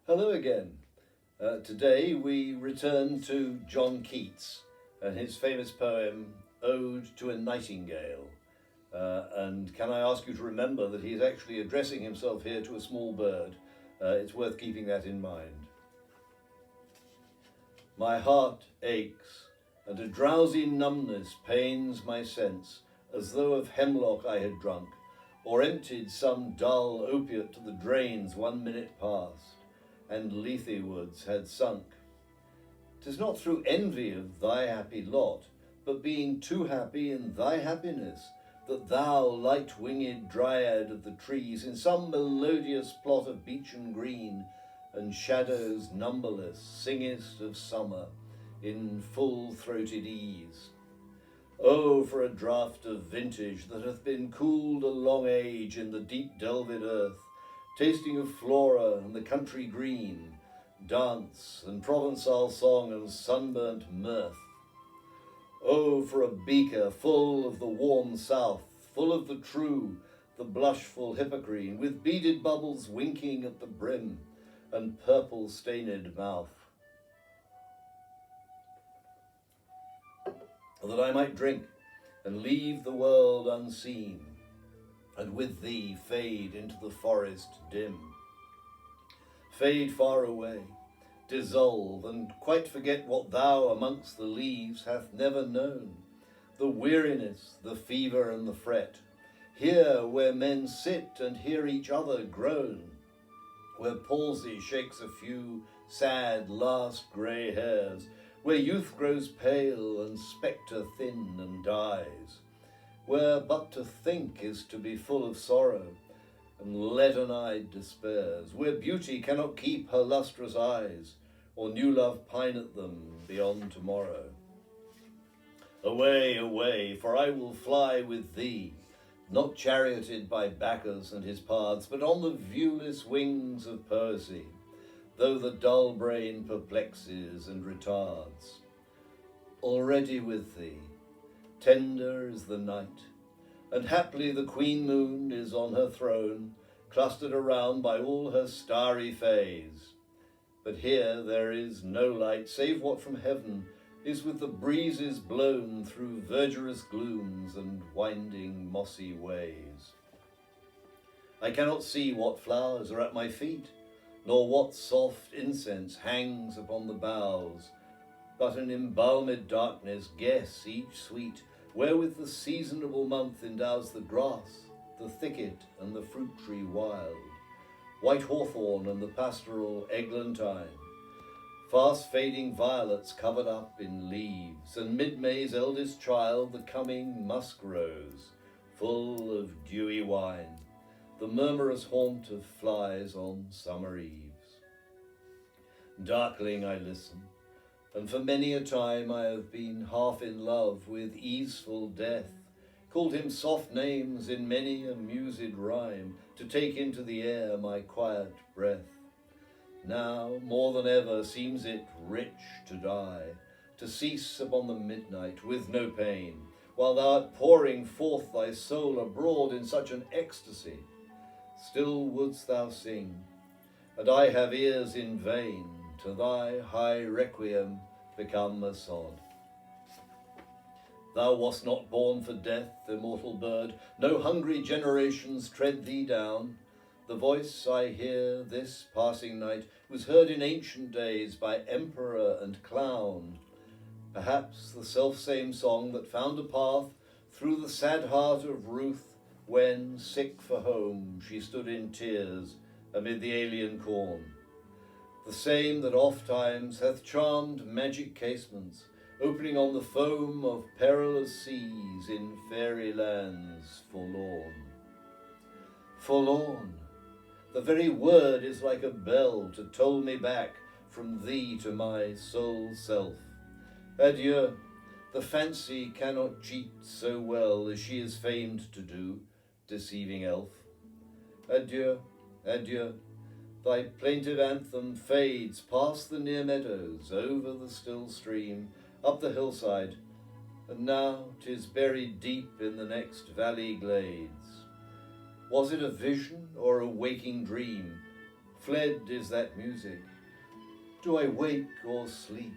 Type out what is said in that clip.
Hello again. Today we return to John Keats and his famous poem, Ode to a Nightingale. And can I ask you to remember that he's actually addressing himself here to a small bird. It's worth keeping that in mind. My heart aches, and a drowsy numbness pains my sense, as though of hemlock I had drunk, or emptied some dull opiate to the drains 1 minute past, and Lethe woods had sunk. 'Tis not through envy of thy happy lot, but being too happy in thy happiness, that thou, light-winged dryad of the trees, in some melodious plot of beechen green, and shadows numberless, singest of summer, in full-throated ease. Oh, for a draught of vintage that hath been cooled a long age in the deep delved earth, tasting of flora and the country green, dance and Provençal song and sunburnt mirth. Oh, for a beaker full of the warm south, full of the true, the blushful hippocrene, with beaded bubbles winking at the brim, and purple-stained mouth, that I might drink and leave the world unseen, and with thee fade into the forest dim. Fade far away, dissolve, and quite forget what thou amongst the leaves hath never known, the weariness, the fever, and the fret, here where men sit and hear each other groan, where palsy shakes a few sad last grey hairs, where youth grows pale and spectre thin and dies, where but to think is to be full of sorrow, and leaden-eyed despairs, where beauty cannot keep her lustrous eyes, or new love pine at them beyond tomorrow. Away, away, for I will fly with thee, not charioted by Bacchus and his paths, but on the viewless wings of poesy, though the dull brain perplexes and retards. Already with thee, tender is the night, and haply the queen moon is on her throne, clustered around by all her starry fays. But here there is no light, save what from heaven is with the breezes blown through verdurous glooms and winding mossy ways. I cannot see what flowers are at my feet, nor what soft incense hangs upon the boughs, but in embalmed darkness guess each sweet, wherewith the seasonable month endows the grass, the thicket, and the fruit tree wild, white hawthorn and the pastoral eglantine, fast fading violets covered up in leaves, and mid-May's eldest child, the coming musk rose, full of dewy wine, the murmurous haunt of flies on summer eves. Darkling I listen, and for many a time I have been half in love with easeful death, called him soft names in many a mused rhyme, to take into the air my quiet breath. Now, more than ever, seems it rich to die, to cease upon the midnight with no pain, while thou art pouring forth thy soul abroad in such an ecstasy. Still wouldst thou sing, and I have ears in vain, to thy high requiem become a sod. Thou wast not born for death, immortal bird, no hungry generations tread thee down. The voice I hear this passing night was heard in ancient days by emperor and clown. Perhaps the selfsame song that found a path through the sad heart of Ruth, when, sick for home, she stood in tears amid the alien corn. The same that oft times hath charmed magic casements, opening on the foam of perilous seas in fairy lands forlorn. Forlorn! The very word is like a bell to toll me back from thee to my sole self. Adieu, the fancy cannot cheat so well as she is famed to do, deceiving elf. Adieu, adieu, thy plaintive anthem fades past the near meadows, over the still stream, up the hillside, and now 'tis buried deep in the next valley glades. Was it a vision or a waking dream? Fled is that music. Do I wake or sleep?